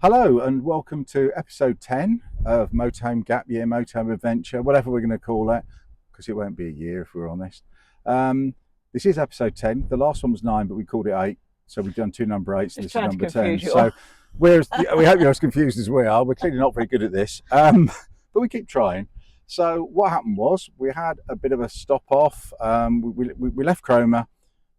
Hello and welcome to episode 10 of Motorhome Gap Year, Motorhome Adventure, whatever we're going to call it, because it won't be a year if we're honest. This is episode 10. The last one was 9, but we called it 8. So we've done 2 number 8s, and this is number 10. So we hope you're as confused as we are. We're clearly not very good at this, but we keep trying. So what happened was we had a bit of a stop off. We left Cromer,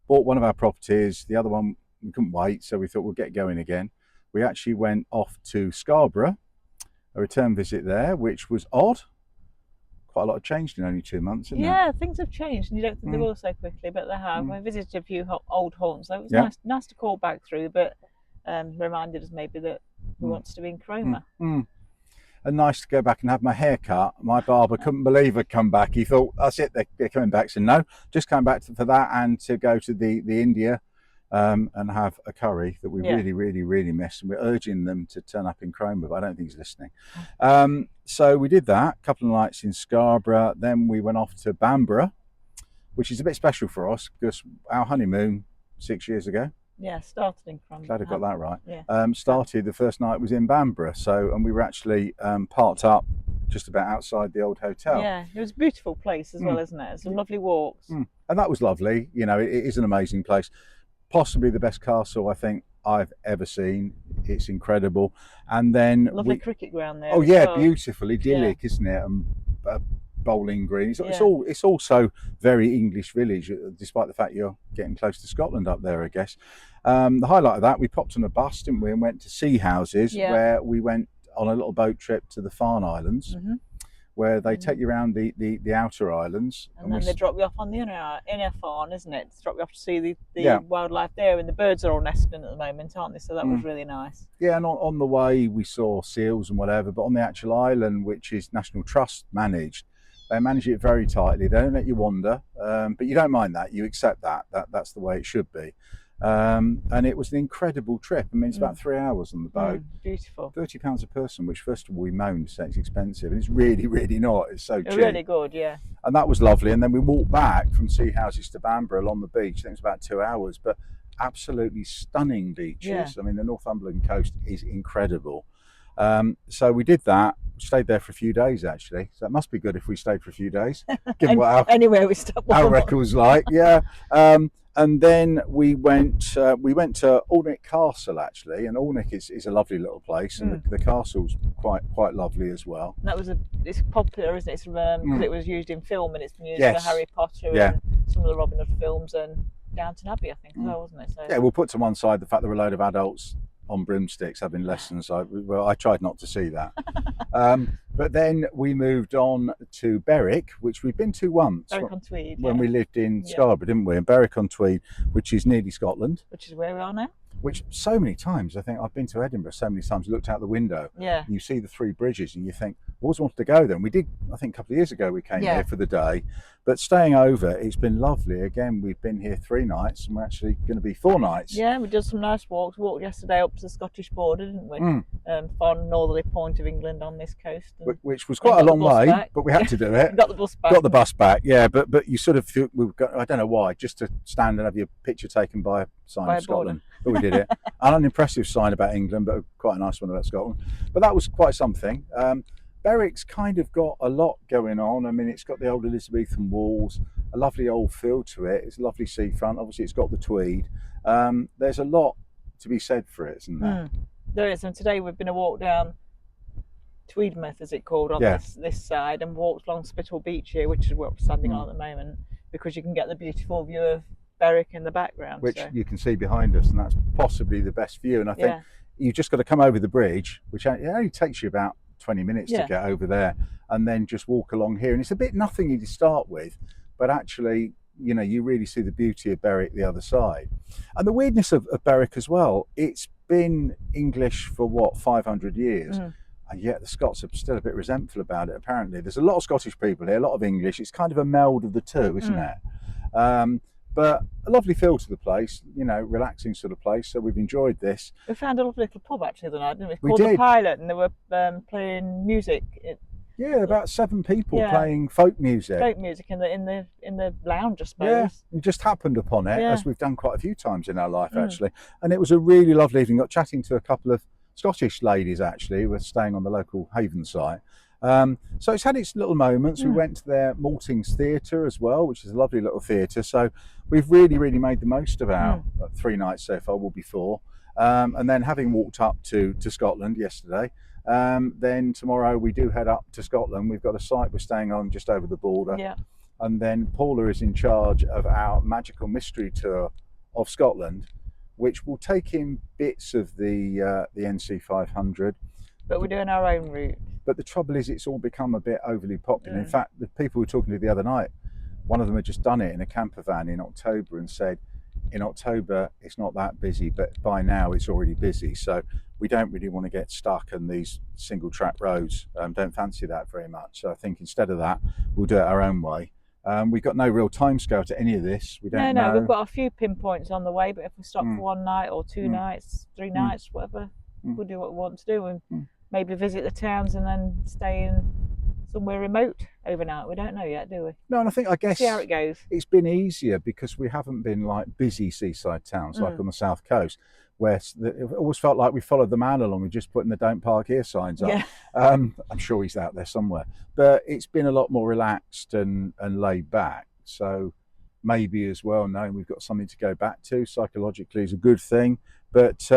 bought one of our properties. The other one we couldn't wait, so we thought we'll get going again. We actually went off to Scarborough, a return visit there, which was odd. Quite a lot of changed in only 2 months, isn't it? Yeah, things have changed, and you don't think they will so quickly, but they have. I visited a few old haunts, so it was nice to call back through, but reminded us maybe that we want to be in Cromer. And nice to go back and have my hair cut. My barber couldn't believe I'd come back. He thought, that's it, they're coming back. So no, just come back for that and to go to the India and have a curry that we really miss, and we're urging them to turn up in Cromer, but I don't think he's listening. So we did that, a couple of nights in Scarborough. Then we went off to Bamborough, which is a bit special for us because our honeymoon 6 years ago. Yeah, started in Cromer. Glad I got that right. Yeah. Started the first night was in Bamborough, and we were actually parked up just about outside the old hotel. Yeah, it was a beautiful place as well, isn't it? It's some lovely walks. And that was lovely. You know, it is an amazing place. Possibly the best castle I think I've ever seen. It's incredible. And then lovely cricket ground there. Oh yeah, well. Beautiful, idyllic, isn't it? And bowling green. It's also very English village, despite the fact you're getting close to Scotland up there, I guess. The highlight of that, we popped on a bus, didn't we, and went to Sea Houses, where we went on a little boat trip to the Farne Islands. Where they take you around the outer islands. And then they drop you off on the inner Farne, isn't it? To drop you off to see the wildlife there, and the birds are all nesting at the moment, aren't they? So that was really nice. Yeah, and on the way we saw seals and whatever, but on the actual island, which is National Trust managed, they manage it very tightly. They don't let you wander, but you don't mind that. You accept that's the way it should be. And it was an incredible trip. I mean, it's about 3 hours on the boat. Beautiful. £30 a person, which first of all we moaned, so it's expensive, and it's really not. It's so cheap. Really good, yeah. And that was lovely. And then we walked back from Sea Houses to Bamborough along the beach. I think it was about 2 hours, but absolutely stunning beaches. Yeah. I mean, the Northumberland coast is incredible. So we did that. Stayed there for a few days actually. So it must be good if we stayed for a few days. Given what anywhere we stopped. Our record's like, yeah. And then we went to Alnwick Castle actually, and Alnwick is a lovely little place, and the castle's quite lovely as well. And that was it's popular, isn't it? It's because it was used in film, and it's been used for Harry Potter and some of the Robin Hood films and Downton Abbey, I think, as well, wasn't it? So, yeah, we'll put to one side the fact there were a load of adults on broomsticks having lessons. I tried not to see that. But then we moved on to Berwick, which we've been to once. Berwick-on-Tweed, when we lived in Scarborough, didn't we? And Berwick-on-Tweed, which is nearly Scotland. Which is where we are now. Which so many times, I think I've been to Edinburgh so many times, looked out the window, and you see the 3 bridges and you think, I always wanted to go there. And we did, I think a couple of years ago we came here for the day, but staying over, it's been lovely. Again, we've been here 3 nights and we're actually going to be 4 nights. Yeah, we did some nice walks. We walked yesterday up to the Scottish border, didn't we? Far northerly point of England on this coast. Which was quite a long way, but we had to do it. Got the bus back. Got the bus back, yeah, but you sort of feel, I don't know why, just to stand and have your picture taken by a sign of Scotland. But we did it. An unimpressive sign about England, but quite a nice one about Scotland. But that was quite something. Berwick's kind of got a lot going on. I mean, it's got the old Elizabethan walls, a lovely old feel to it. It's a lovely seafront. Obviously, it's got the Tweed. There's a lot to be said for it, isn't there? There is. And today we've been a walk down Tweedmouth, as it's called, on this side, and walked along Spittal Beach here, which is what we're standing on at the moment, because you can get the beautiful view of Berwick in the background. Which you can see behind us, and that's possibly the best view. And I think you've just got to come over the bridge, which it only takes you about 20 minutes to get over there, and then just walk along here. And it's a bit nothingy to start with, but actually, you know, you really see the beauty of Berwick the other side. And the weirdness of Berwick as well, it's been English for what, 500 years? And yet the Scots are still a bit resentful about it, apparently. There's a lot of Scottish people here, a lot of English. It's kind of a meld of the two, isn't it? But a lovely feel to the place, you know, relaxing sort of place. So we've enjoyed this. We found a lovely little pub actually the night, didn't we? Called The Pilot, and they were playing music. Yeah, about 7 people playing folk music. Folk music in the lounge, I suppose. Yeah, we just happened upon it, as we've done quite a few times in our life actually. And it was a really lovely evening. Got chatting to a couple of Scottish ladies actually were staying on the local Haven site. So it's had its little moments. We went to their Maltings Theatre as well, which is a lovely little theatre. So we've really made the most of our 3 nights so far, will be 4. And then having walked up to Scotland yesterday, then tomorrow we do head up to Scotland. We've got a site we're staying on just over the border. Yeah. And then Paula is in charge of our magical mystery tour of Scotland, which will take in bits of the NC 500. But we're doing our own route. But the trouble is, it's all become a bit overly popular. In fact, the people we were talking to the other night, one of them had just done it in a camper van in October and said, in October it's not that busy, but by now it's already busy. So we don't really want to get stuck on these single track roads. Don't fancy that very much. So I think instead of that, we'll do it our own way. We've got no real timescale to any of this. We don't know. We've got a few pinpoints on the way, but if we stop for 1 night or 2 nights, 3 nights, whatever, we'll do what we want to do and maybe visit the towns and then stay in somewhere remote overnight. We don't know yet, do we? No, and I guess see how it goes. It's been easier because we haven't been like busy seaside towns like on the south coast, where it always felt like we followed the man along and just putting the "Don't park here" signs up. Yeah. I'm sure he's out there somewhere, but it's been a lot more relaxed and laid back. So maybe as well, knowing we've got something to go back to psychologically is a good thing. But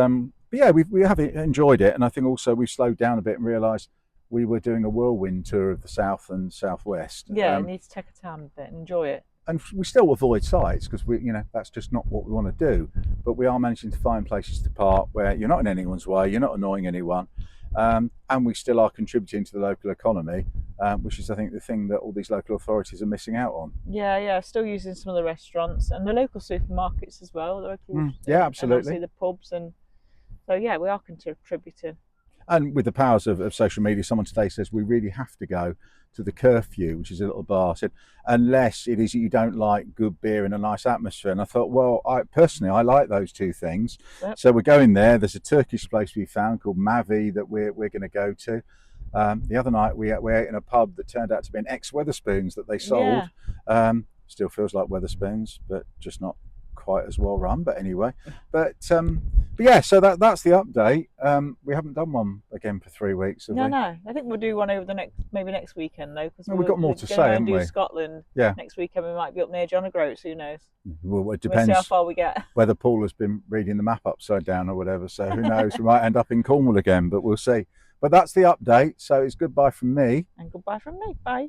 yeah, we have enjoyed it, and I think also we've slowed down a bit and realised we were doing a whirlwind tour of the south and southwest. Yeah, you need to take a time a bit and enjoy it. And we still avoid sites because that's just not what we want to do. But we are managing to find places to park where you're not in anyone's way, you're not annoying anyone, and we still are contributing to the local economy, which is, I think, the thing that all these local authorities are missing out on. Yeah, still using some of the restaurants and the local supermarkets as well. The local, yeah, absolutely. And obviously the pubs, and so yeah, we are contributing. And with the powers of social media, someone today says we really have to go to the Curfew, which is a little bar. I said, unless it is that you don't like good beer and a nice atmosphere. And I thought, well, I like those 2 things. Yep. So we're going there. There's a Turkish place we found called Mavi that we're going to go to. The other night we ate in a pub that turned out to be an ex-Wetherspoons that they sold. Yeah. Still feels like Wetherspoons, but just not quite as well run. But anyway, but yeah, so that's the update. We haven't done one again for 3 weeks, have we? No, I think we'll do one over maybe next weekend though, because we've got more to say, haven't we? Scotland. Yeah. Next weekend we might be up near John O'Groats. Who knows? Well, it depends. We'll see how far we get. Whether Paul has been reading the map upside down or whatever. So who knows? We might end up in Cornwall again, but we'll see. But that's the update. So it's goodbye from me. And goodbye from me. Bye.